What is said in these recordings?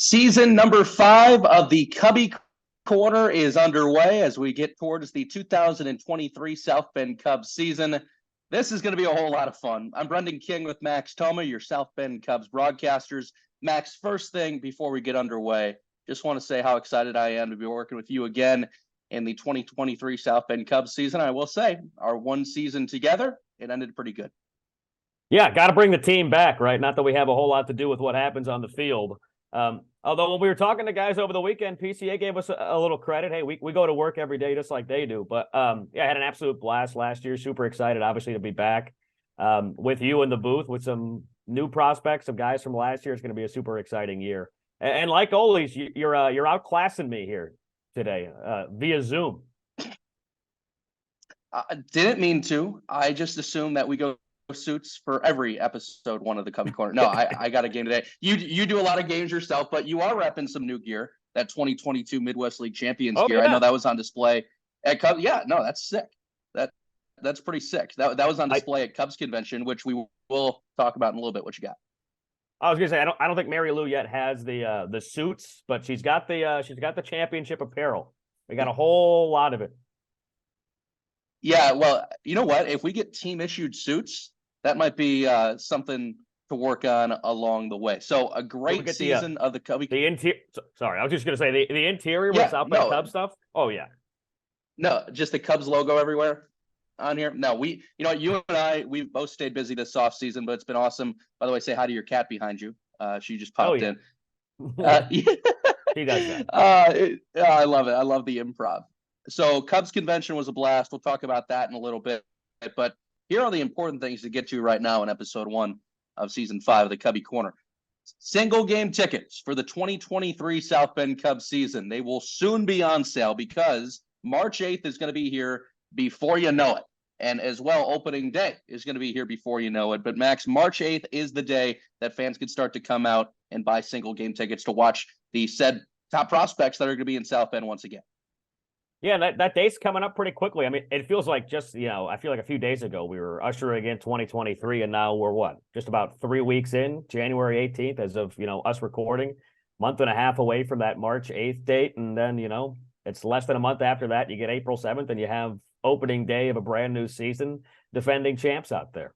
Season number 5 of the Cubbie Corner is underway as we get towards the 2023 South Bend Cubs season. This is going to be a whole lot of fun. I'm Brendan King with Max Thoma, your South Bend Cubs broadcasters. Max, first thing before we get underway, just want to say how excited I am to be working with you again in the 2023 South Bend Cubs season. I will say, our one season together, it ended pretty good. Yeah, got to bring the team back, right? Not that we have a whole lot to do with what happens on the field. Although when we were talking to guys over the weekend, PCA gave us a little credit. Hey, we go to work every day just like they do. But yeah, I had an absolute blast last year. Super excited, obviously, to be back with you in the booth with some new prospects, some guys from last year. It's going to be a super exciting year. And like always, you're outclassing me here today via Zoom. I didn't mean to. I just assumed that we go suits for every episode one of the Cubbie Corner. No, I got a game today. You do a lot of games yourself, but you are repping some new gear, that 2022 Midwest League Champions gear. Yeah. I know that was on display at Cubs. Yeah, no, that's sick. That's pretty sick. That was on display at Cubs convention, which we will talk about in a little bit. What you got? I was gonna say I don't think Mary Lou yet has the suits, but she's got the championship apparel. We got a whole lot of it. Yeah, well, you know what? If we get team issued suits, that might be something to work on along the way. So a great season of the Cubbie. The interior. Sorry, I was just gonna say the interior with South Bend Cubs stuff. Oh yeah. No, just the Cubs logo everywhere on here. No, you and I, we've both stayed busy this off season, but it's been awesome. By the way, say hi to your cat behind you. She just popped in. She does that. I love it. I love the improv. So Cubs convention was a blast. We'll talk about that in a little bit. But here are the important things to get to right now in episode 1 of season 5 of the Cubbie Corner. Single game tickets for the 2023 South Bend Cubs season. They will soon be on sale because March 8th is going to be here before you know it. And as well, opening day is going to be here before you know it. But Max, March 8th is the day that fans can start to come out and buy single game tickets to watch the said top prospects that are going to be in South Bend once again. Yeah, that date's coming up pretty quickly. I mean, it feels like just, I feel like a few days ago we were ushering in 2023, and now we're just about 3 weeks in, January 18th, as of, us recording, month and a half away from that March 8th date. And then, it's less than a month after that, you get April 7th, and you have opening day of a brand new season, defending champs out there.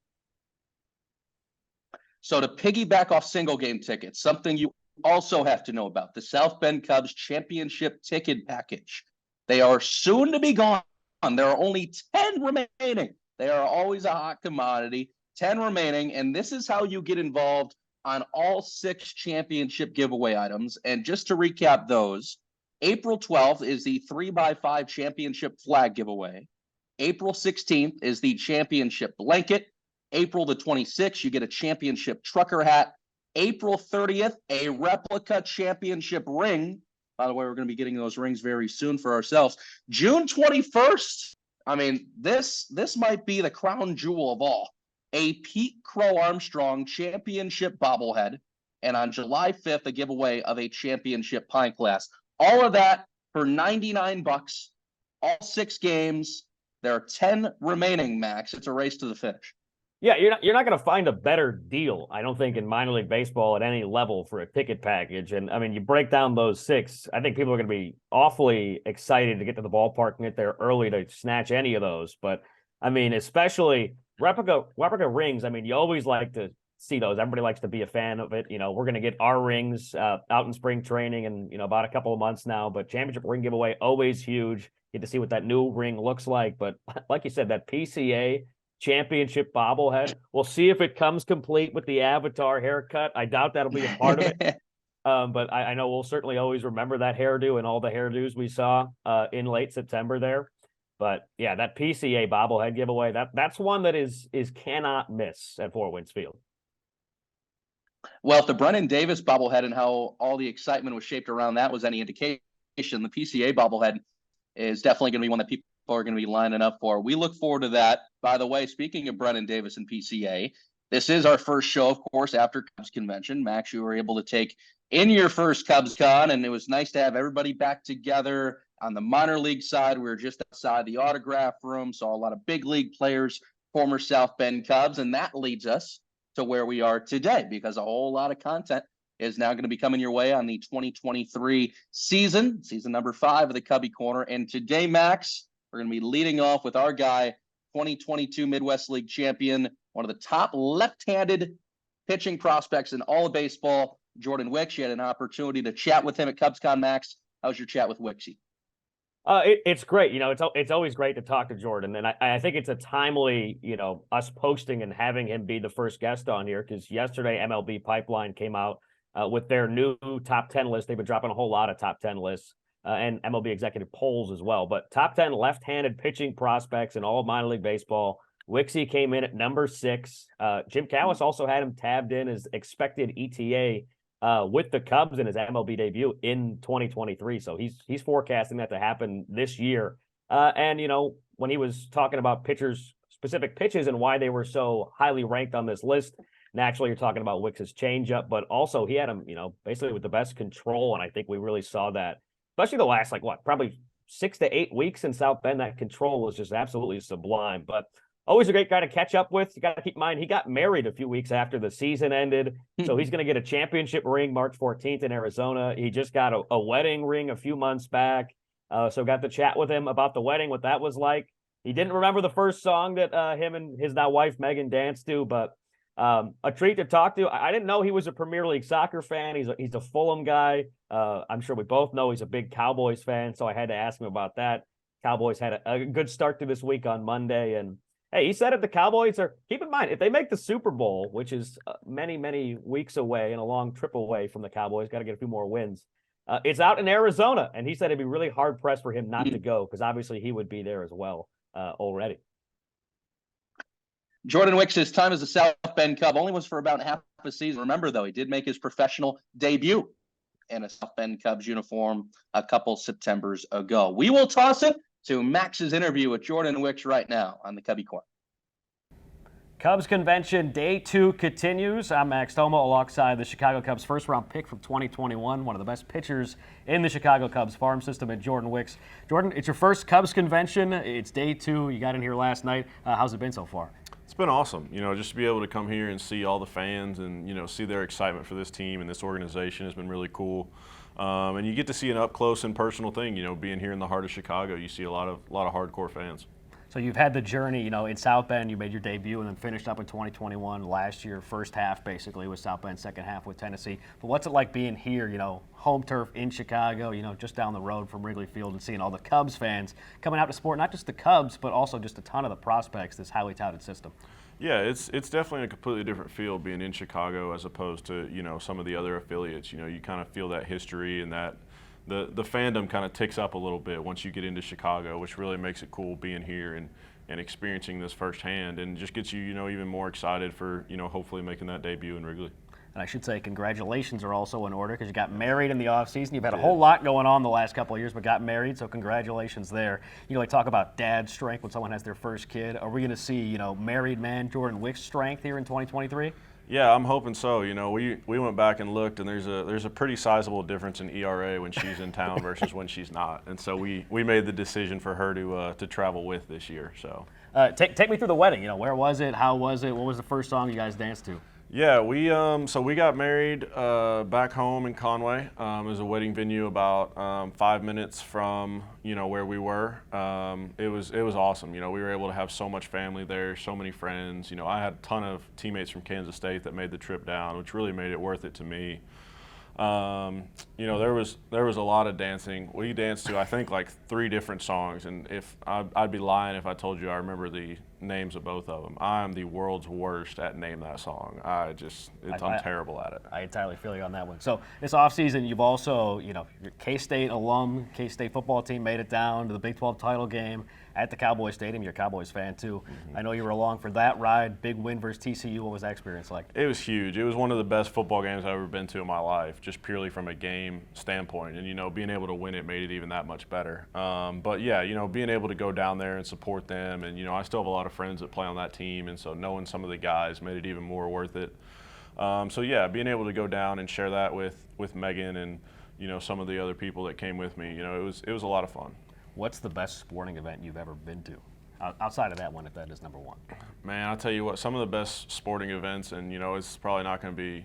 So to piggyback off single game tickets, something you also have to know about, the South Bend Cubs championship ticket package. They are soon to be gone. There are only 10 remaining. They are always a hot commodity. 10 remaining, and this is how you get involved on all 6 championship giveaway items. And just to recap those, April 12th is the 3x5 championship flag giveaway. April 16th is the championship blanket. April the 26th, you get a championship trucker hat. April 30th, a replica championship ring. By the way, we're going to be getting those rings very soon for ourselves. June 21st, I mean, this might be the crown jewel of all. A Pete Crow Armstrong championship bobblehead. And on July 5th, a giveaway of a championship pint glass. All of that for $99. All 6 games. There are 10 remaining, Max. It's a race to the finish. Yeah, you're not going to find a better deal, I don't think, in minor league baseball at any level for a ticket package. And I mean, you break down those 6, I think people are going to be awfully excited to get to the ballpark and get there early to snatch any of those. But I mean, especially replica rings. I mean, you always like to see those. Everybody likes to be a fan of it. We're going to get our rings out in spring training in about a couple of months now. But championship ring giveaway, always huge. Get to see what that new ring looks like. But like you said, that PCA championship bobblehead. We'll see if it comes complete with the avatar haircut. I doubt that'll be a part of it. But I know we'll certainly always remember that hairdo and all the hairdos we saw in late September there. But yeah, that PCA bobblehead giveaway, that's one that is cannot miss at Fort Wayne Field. Well, if the Brennan Davis bobblehead and how all the excitement was shaped around that was any indication, the PCA bobblehead is definitely going to be one that people are going to be lining up for. We look forward to that. By the way, speaking of Brennan Davis and PCA, this is our first show, of course, after Cubs convention. Max, you were able to take in your first Cubs con, and it was nice to have everybody back together on the minor league side. We were just outside the autograph room, saw a lot of big league players, former South Bend Cubs, and that leads us to where we are today because a whole lot of content is now going to be coming your way on the 2023 season number 5 of the Cubbie Corner. And today, Max, we're going to be leading off with our guy, 2022 Midwest League champion, one of the top left-handed pitching prospects in all of baseball, Jordan Wicks. You had an opportunity to chat with him at CubsCon, Max. How's your chat with Wicksy? It's great. It's always great to talk to Jordan. And I think it's a timely, us posting and having him be the first guest on here, because yesterday MLB Pipeline came out with their new top 10 list. They've been dropping a whole lot of top 10 lists and MLB executive polls as well. But top 10 left-handed pitching prospects in all of minor league baseball. Wicksy came in at number 6. Jim Callis also had him tabbed in as expected ETA with the Cubs in his MLB debut in 2023. So he's forecasting that to happen this year. And, when he was talking about pitchers, specific pitches and why they were so highly ranked on this list, naturally, you're talking about Wicks's changeup, but also he had him, basically with the best control. And I think we really saw that, especially the last, probably 6 to 8 weeks in South Bend. That control was just absolutely sublime. But always a great guy to catch up with. You got to keep in mind, he got married a few weeks after the season ended. So he's going to get a championship ring March 14th in Arizona. He just got a wedding ring a few months back. So got to chat with him about the wedding, what that was like. He didn't remember the first song that him and his now wife Megan danced to, but a treat to talk to. I didn't know he was a Premier League soccer fan. He's a Fulham guy. I'm sure we both know he's a big Cowboys fan, so I had to ask him about that. Cowboys had a good start to this week on Monday, and hey, he said it, the Cowboys are, keep in mind, if they make the Super Bowl, which is many, many weeks away and a long trip away from the Cowboys, got to get a few more wins. It's out in Arizona, and he said it'd be really hard-pressed for him not to go, because obviously he would be there as well already. Jordan Wicks' time as a South Bend Cub only was for about half a season. Remember, though, he did make his professional debut in a South Bend Cubs uniform a couple Septembers ago. We will toss it to Max's interview with Jordan Wicks right now on the Cubbie Corner. Cubs Convention Day 2 continues. I'm Max Thoma alongside the Chicago Cubs first-round pick from 2021, one of the best pitchers in the Chicago Cubs farm system, at Jordan Wicks. Jordan, it's your first Cubs Convention. It's Day 2. You got in here last night. How's it been so far? It's been awesome, just to be able to come here and see all the fans and, see their excitement for this team and this organization has been really cool. And you get to see an up-close and personal thing, being here in the heart of Chicago. You see a lot of hardcore fans. So you've had the journey, in South Bend. You made your debut and then finished up in 2021. Last year, first half basically with South Bend, second half with Tennessee. But what's it like being here, home turf in Chicago, just down the road from Wrigley Field, and seeing all the Cubs fans coming out to support not just the Cubs, but also just a ton of the prospects, this highly touted system? Yeah, it's definitely a completely different feel being in Chicago as opposed to, some of the other affiliates. You kind of feel that history and that the fandom kind of ticks up a little bit once you get into Chicago, which really makes it cool being here and experiencing this firsthand, and just gets you, even more excited for, hopefully making that debut in Wrigley. And I should say congratulations are also in order, because you got married in the offseason. You've had a whole lot going on the last couple of years, but got married, so congratulations there. We talk about dad strength when someone has their first kid. Are we going to see, married man Jordan Wicks strength here in 2023? Yeah, I'm hoping so. We went back and looked, and there's a pretty sizable difference in ERA when she's in town versus when she's not. And so we made the decision for her to travel with this year. So take me through the wedding. Where was it? How was it? What was the first song you guys danced to? Yeah, we got married back home in Conway. It was a wedding venue about 5 minutes from where we were. It was awesome. We were able to have so much family there, so many friends. I had a ton of teammates from Kansas State that made the trip down, which really made it worth it to me. There was a lot of dancing. We danced to, I think, like 3 different songs, and if I'd be lying if I told you I remember the names of both of them. I'm the world's worst at name that song. I'm terrible at it. I entirely feel you on that one. So this offseason, you've also, your K-State alum, K-State football team made it down to the Big 12 title game at the Cowboys Stadium. You're a Cowboys fan too. Mm-hmm. I know you were along for that ride. Big win versus TCU. What was that experience like? It was huge. It was one of the best football games I've ever been to in my life, just purely from a game standpoint. And, being able to win it made it even that much better. But yeah, being able to go down there and support them, and, I still have a lot of friends that play on that team, and so knowing some of the guys made it even more worth it. So yeah, being able to go down and share that with Megan and, some of the other people that came with me, it was a lot of fun. What's the best sporting event you've ever been to? Outside of that one, if that is number one. Man, I'll tell you what, some of the best sporting events, and, it's probably not going to be,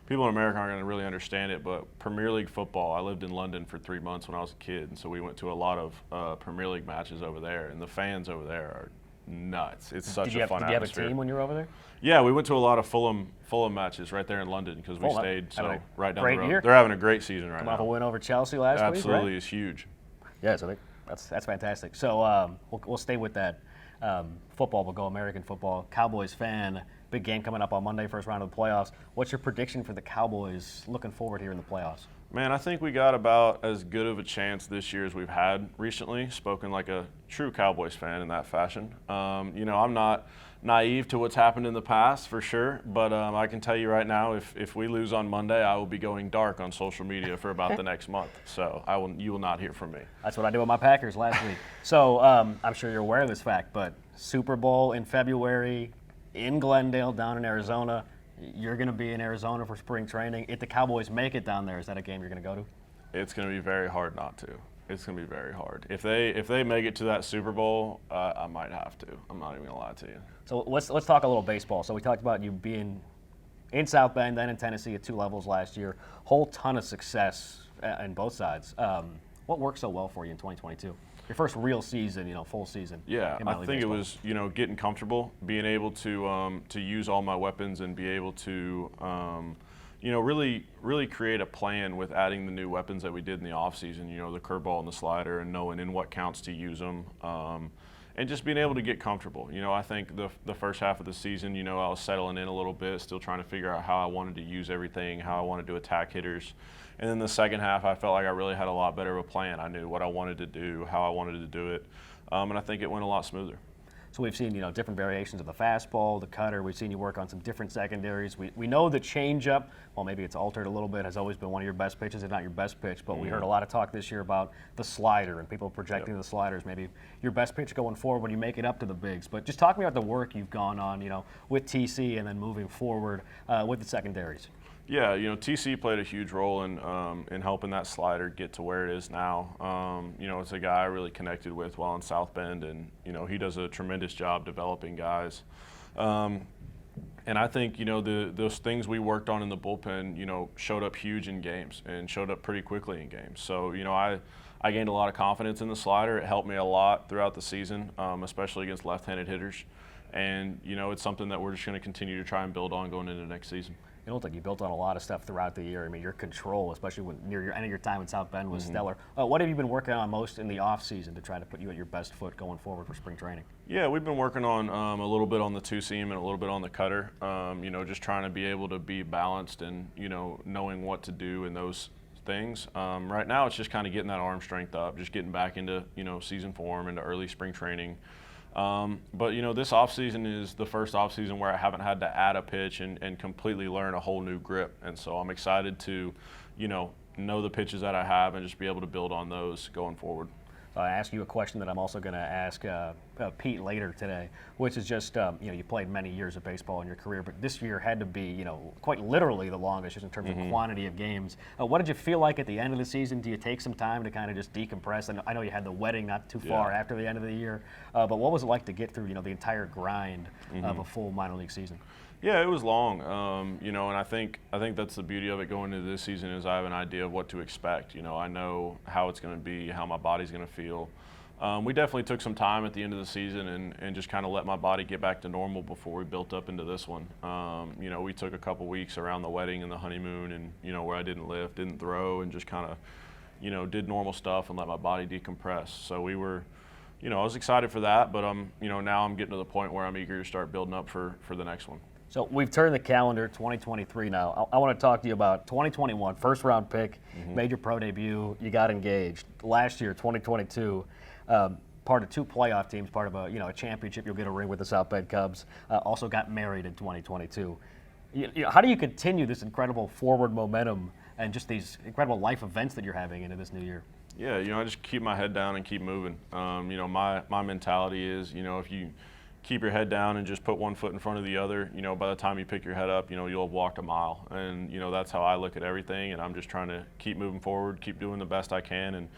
people in America aren't going to really understand it, but Premier League football, I lived in London for 3 months when I was a kid, and so we went to a lot of Premier League matches over there, and the fans over there are nuts. It's such a fun Did you have a atmosphere. team when you were over there? Yeah, we went to a lot of Fulham matches right there in London because we Fulham stayed having a right down great the road. year. They're having a great season right Come now. off a win over Chelsea last week, Absolutely, right? it's huge. Yeah, so that's fantastic. So we'll stay with that football. We'll go American football. Cowboys fan, big game coming up on Monday, first round of the playoffs. What's your prediction for the Cowboys looking forward here in the playoffs? Man, I think we got about as good of a chance this year as we've had recently, spoken like a true Cowboys fan in that fashion. I'm not naive to what's happened in the past for sure, but I can tell you right now, if we lose on Monday, I will be going dark on social media for about the next month. So you will not hear from me. That's what I did with my Packers last week. So I'm sure you're aware of this fact, but Super Bowl in February in Glendale down in Arizona. You're going to be in Arizona for spring training. If the Cowboys make it down there, is that a game you're going to go to? It's going to be very hard not to. It's going to be very hard. If they make it to that Super Bowl, I might have to. I'm not even going to lie to you. So let's talk a little baseball. So we talked about you being in South Bend, then in Tennessee at 2 levels last year. Whole ton of success on both sides. What worked so well for you in 2022? Your first real season, full season. Yeah, I think baseball. it was, getting comfortable, being able to use all my weapons and be able to, really create a plan with adding the new weapons that we did in the offseason, the curveball and the slider, and knowing in what counts to use them, and just being able to get comfortable. I think the first half of the season, I was settling in a little bit, still trying to figure out how I wanted to use everything, how I wanted to attack hitters. And then the second half, I felt like I really had a lot better of a plan. I knew what I wanted to do, how I wanted to do it, and I think it went a lot smoother. So we've seen, different variations of the fastball, the cutter. We've seen you work on some different secondaries. We know the changeup, well, maybe it's altered a little bit, has always been one of your best pitches, if not your best pitch. But we heard a lot of talk this year about the slider and people projecting the slider as maybe your best pitch going forward when you make it up to the bigs. But just talk to me about the work you've gone on, with TC and then moving forward with the secondaries. Yeah, TC played a huge role in helping that slider get to where it is now. It's a guy I really connected with while in South Bend, and he does a tremendous job developing guys. And I think those things we worked on in the bullpen, showed up huge in games and showed up pretty quickly in games. So I gained a lot of confidence in the slider. It helped me a lot throughout the season, especially against left-handed hitters. And it's something that we're just going to continue to try and build on going into next season. It looked like you built on a lot of stuff throughout the year. I mean, your control, especially when near your end of your time in South Bend, was stellar. What have you been working on most in the off season to try to put you at your best foot going forward for spring training? Yeah, we've been working on a little bit on the two-seam and a little bit on the cutter. Just trying to be able to be balanced and knowing what to do in those things. Right now, it's just kind of getting that arm strength up, just getting back into season form, into early spring training. But this offseason is the first offseason where I haven't had to add a pitch and completely learn a whole new grip. And so I'm excited to, know the pitches that I have and just be able to build on those going forward. I ask you a question that I'm also going to ask Pete later today, which is just, you played many years of baseball in your career, but this year had to be, quite literally the longest just in terms of quantity of games. What did you feel like at the end of the season? Do you take some time to kind of just decompress? And I know you had the wedding not too far after the end of the year, but what was it like to get through, the entire grind of a full minor league season? Yeah, it was long, and I think that's the beauty of it going into this season is I have an idea of what to expect. I know how it's going to be, how my body's going to feel. We definitely took some time at the end of the season and just kind of let my body get back to normal before we built up into this one. We took a couple weeks around the wedding and the honeymoon and, where I didn't lift, didn't throw, and just kind of, did normal stuff and let my body decompress. So we were, I was excited for that, but now I'm getting to the point where I'm eager to start building up for the next one. So we've turned the calendar 2023 now. I want to talk to you about 2021, first round pick, made your pro debut, you got engaged. Last year, 2022, part of 2 playoff teams, part of a championship, you'll get a ring with the South Bend Cubs, also got married in 2022. How do you continue this incredible forward momentum and just these incredible life events that you're having into this new year? Yeah, I just keep my head down and keep moving. My mentality is, if you keep your head down and just put one foot in front of the other, by the time you pick your head up, you'll have walked a mile. And, that's how I look at everything. And I'm just trying to keep moving forward, keep doing the best I can, and,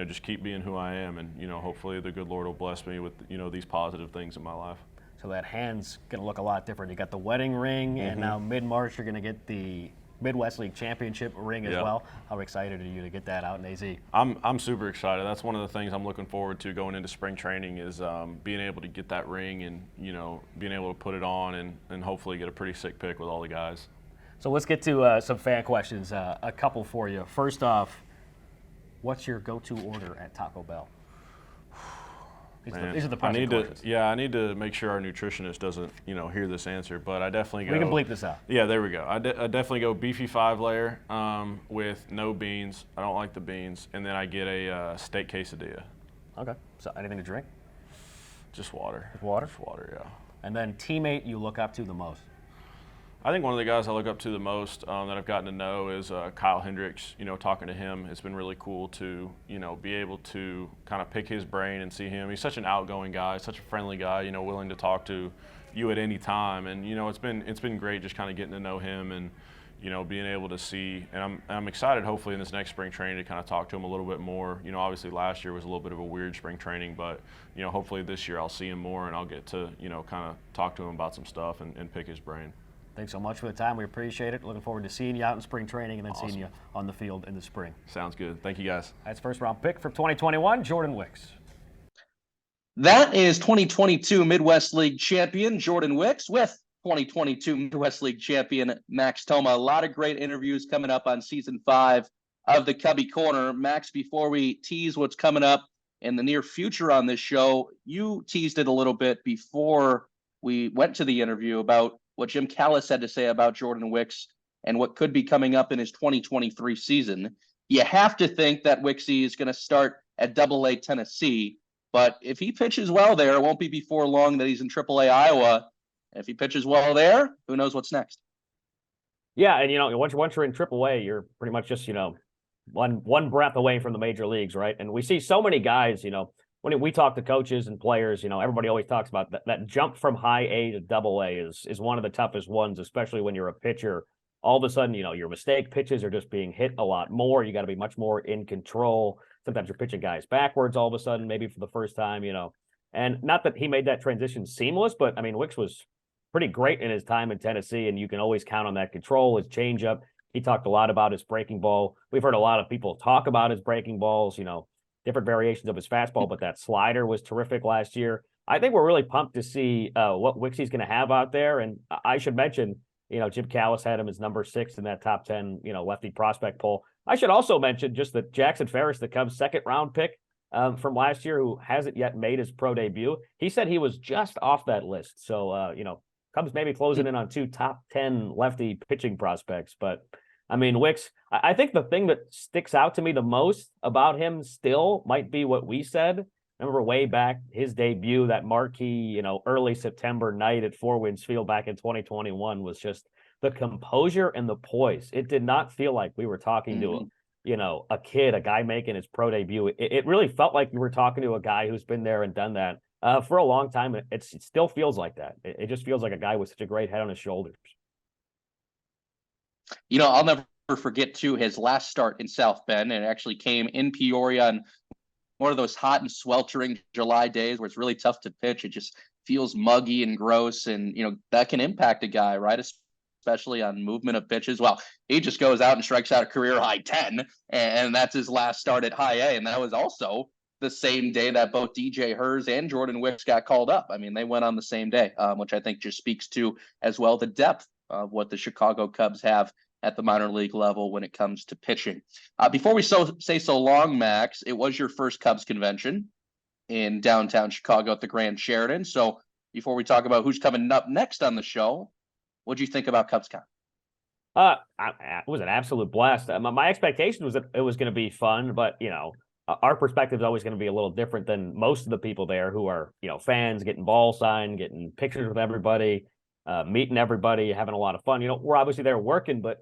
just keep being who I am. And, hopefully the good Lord will bless me with, these positive things in my life. So that hand's going to look a lot different. You got the wedding ring, and now mid-March you're going to get the Midwest League championship ring as well. How excited are you to get that out in AZ? I'm super excited. That's one of the things I'm looking forward to going into spring training is being able to get that ring and, being able to put it on and hopefully get a pretty sick pic with all the guys. So let's get to some fan questions. A couple for you. First off, what's your go-to order at Taco Bell? These are the pressing questions. I need to make sure our nutritionist doesn't, hear this answer, but I definitely go. We can bleep this out. Yeah, there we go. I definitely go beefy 5-layer with no beans. I don't like the beans, and then I get a steak quesadilla. Okay. So anything to drink? Just water. Water? Just water, yeah. And then teammate you look up to the most? I think one of the guys I look up to the most that I've gotten to know is Kyle Hendricks. Talking to him, it's been really cool to, be able to kind of pick his brain and see him. He's such an outgoing guy, such a friendly guy, willing to talk to you at any time. And, it's been great just kind of getting to know him and, being able to see. And I'm excited, hopefully, in this next spring training to kind of talk to him a little bit more. Obviously last year was a little bit of a weird spring training, but, hopefully this year I'll see him more and I'll get to, kind of talk to him about some stuff and pick his brain. Thanks so much for the time. We appreciate it. Looking forward to seeing you out in spring training and then Awesome. seeing you on the field in the spring. Sounds good. Thank you, guys. That's first round pick for 2021, Jordan Wicks. That is 2022 Midwest League champion Jordan Wicks with 2022 Midwest League champion Max Thoma. A lot of great interviews coming up on season 5 of the Cubbie Corner. Max, before we tease what's coming up in the near future on this show, you teased it a little bit before we went to the interview about what Jim Callis had to say about Jordan Wicks and what could be coming up in his 2023 season. You have to think that Wicksy is going to start at AA Tennessee, but if he pitches well there, it won't be before long that he's in AAA Iowa. And if he pitches well there, who knows what's next? Yeah, and once you're in AAA, you're pretty much just one breath away from the major leagues, right? And we see so many guys, when we talk to coaches and players, everybody always talks about that jump from high A to double A is one of the toughest ones, especially when you're a pitcher. All of a sudden, your mistake pitches are just being hit a lot more. You got to be much more in control. Sometimes you're pitching guys backwards all of a sudden, maybe for the first time, And not that he made that transition seamless, but, Wicks was pretty great in his time in Tennessee, and you can always count on that control, his changeup. He talked a lot about his breaking ball. We've heard a lot of people talk about his breaking balls, different variations of his fastball, but that slider was terrific last year. I think we're really pumped to see what Wixie's going to have out there. And I should mention, Jim Callis had him as number 6 in that top 10, lefty prospect poll. I should also mention just that Jackson Ferris, the Cubs' second-round pick from last year, who hasn't yet made his pro debut, he said he was just off that list. So, Cubs maybe closing in on 2 top 10 lefty pitching prospects, but Wicks, I think the thing that sticks out to me the most about him still might be what we said. I remember way back his debut, that marquee, early September night at Four Winds Field back in 2021 was just the composure and the poise. It did not feel like we were talking to a kid, a guy making his pro debut. It really felt like we were talking to a guy who's been there and done that for a long time. It still feels like that. It just feels like a guy with such a great head on his shoulders. I'll never forget too his last start in South Bend, and it actually came in Peoria on one of those hot and sweltering July days where it's really tough to pitch. It just feels muggy and gross, and that can impact a guy, right? Especially on movement of pitches. Well, he just goes out and strikes out a career high 10, and that's his last start at high A, and that was also the same day that both DJ Hers and Jordan Wicks got called up. They went on the same day, which I think just speaks to as well the depth of what the Chicago Cubs have at the minor league level when it comes to pitching. Before we say so long, Max, it was your first Cubs convention in downtown Chicago at the Grand Sheraton. So before we talk about who's coming up next on the show, what do you think about CubsCon? It was an absolute blast. My expectation was that it was going to be fun, but our perspective is always going to be a little different than most of the people there who are fans, getting ball signed, getting pictures with everybody, meeting everybody, having a lot of fun. We're obviously there working, but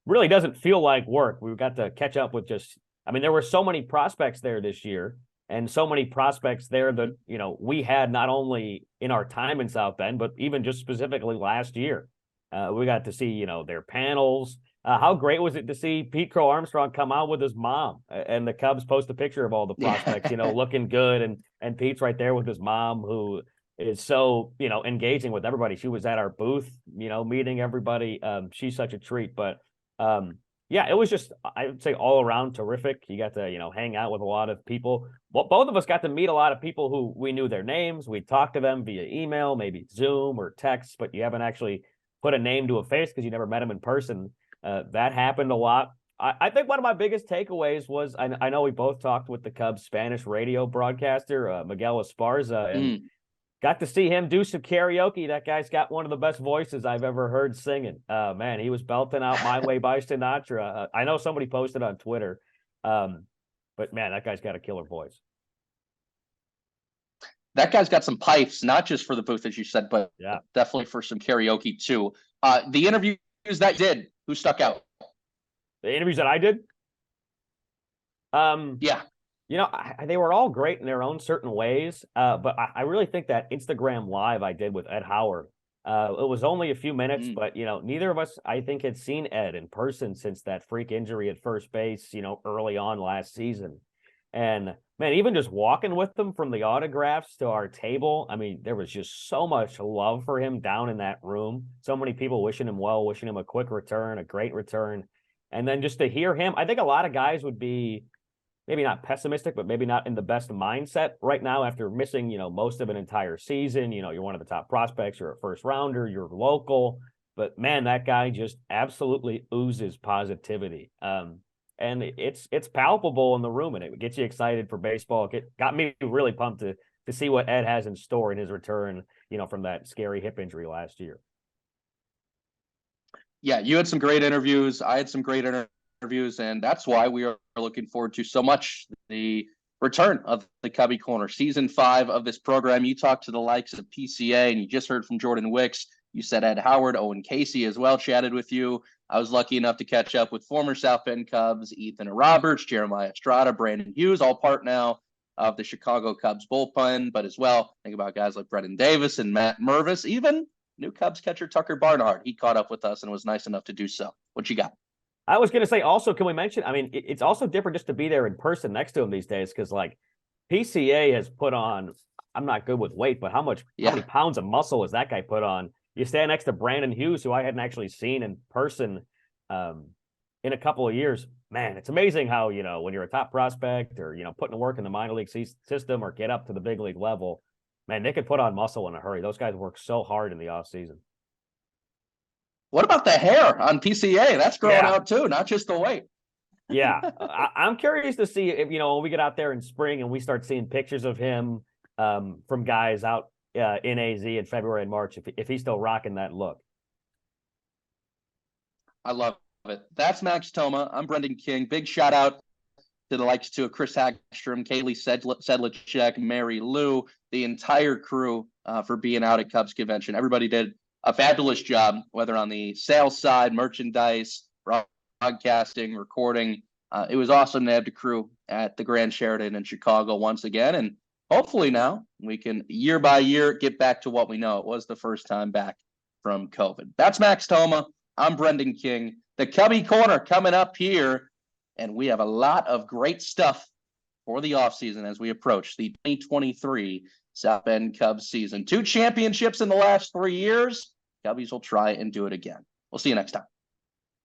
really doesn't feel like work. We got to catch up with there were so many prospects there this year, and so many prospects there that we had not only in our time in South Bend, but even just specifically last year. We got to see their panels. How great was it to see Pete Crow Armstrong come out with his mom, and the Cubs post a picture of all the prospects, looking good, and Pete's right there with his mom, who is so, engaging with everybody. She was at our booth, meeting everybody. She's such a treat. But Yeah, it was just, I would say, all around terrific. You got to, hang out with a lot of people. Well, both of us got to meet a lot of people who we knew their names. We talked to them via email, maybe Zoom or text, but you haven't actually put a name to a face because you never met them in person. That happened a lot. I think one of my biggest takeaways was, I know we both talked with the Cubs Spanish radio broadcaster, Miguel Esparza, and got to see him do some karaoke. That guy's got one of the best voices I've ever heard singing. Man, he was belting out My Way by Sinatra. I know somebody posted on Twitter, but man, that guy's got a killer voice. That guy's got some pipes, not just for the booth, as you said, but yeah, definitely for some karaoke too. The interviews that did, who stuck out? The interviews that I did? Yeah. They were all great in their own certain ways, but I really think that Instagram Live I did with Ed Howard, it was only a few minutes, but, neither of us, I think, had seen Ed in person since that freak injury at first base, early on last season. And, man, even just walking with them from the autographs to our table, I mean, there was just so much love for him down in that room. So many people wishing him well, wishing him a quick return, a great return. And then just to hear him, I think a lot of guys would be maybe not pessimistic, but maybe not in the best mindset right now after missing, most of an entire season. You're one of the top prospects, you're a first rounder, you're local, but man, that guy just absolutely oozes positivity. And it's palpable in the room, and it gets you excited for baseball. Got me really pumped to see what Ed has in store in his return, from that scary hip injury last year. Yeah, you had some great interviews. I had some great interviews, and that's why we are looking forward to so much the return of the Cubbie Corner, season 5 of this program. You talked to the likes of PCA, and you just heard from Jordan Wicks. You said Ed Howard, Owen Casey as well chatted with you. I was lucky enough to catch up with former South Bend Cubs, Ethan Roberts, Jeremiah Estrada, Brandon Hughes, all part now of the Chicago Cubs bullpen, but as well, think about guys like Brendan Davis and Matt Mervis, even new Cubs catcher Tucker Barnhart. He caught up with us and was nice enough to do so. What you got? I was going to say also, can we mention, I mean, it's also different just to be there in person next to him these days, because like PCA has put on, I'm not good with weight, but how many pounds of muscle has that guy put on? You stand next to Brandon Hughes, who I hadn't actually seen in person in a couple of years. Man, it's amazing how, when you're a top prospect or, putting to work in the minor league system or get up to the big league level, man, they could put on muscle in a hurry. Those guys work so hard in the offseason. What about the hair on PCA? That's growing out too, not just the weight. Yeah. I'm curious to see if, when we get out there in spring and we start seeing pictures of him from guys out in AZ in February and March, if he's still rocking that look. I love it. That's Max Thoma. I'm Brendan King. Big shout out to the likes of Chris Hagstrom, Kaylee Sedlicek, Mary Lou, the entire crew for being out at Cubs Convention. Everybody did a fabulous job, whether on the sales side, merchandise, broadcasting, recording. It was awesome to have the crew at the Grand Sheraton in Chicago once again. And hopefully now we can, year by year, get back to what we know. It was the first time back from COVID. That's Max Thoma. I'm Brendan King. The Cubbie Corner coming up here. And we have a lot of great stuff for the offseason as we approach the 2023 South Bend Cubs season. 2 championships in the last 3 years. Cubbies will try and do it again. We'll see you next time.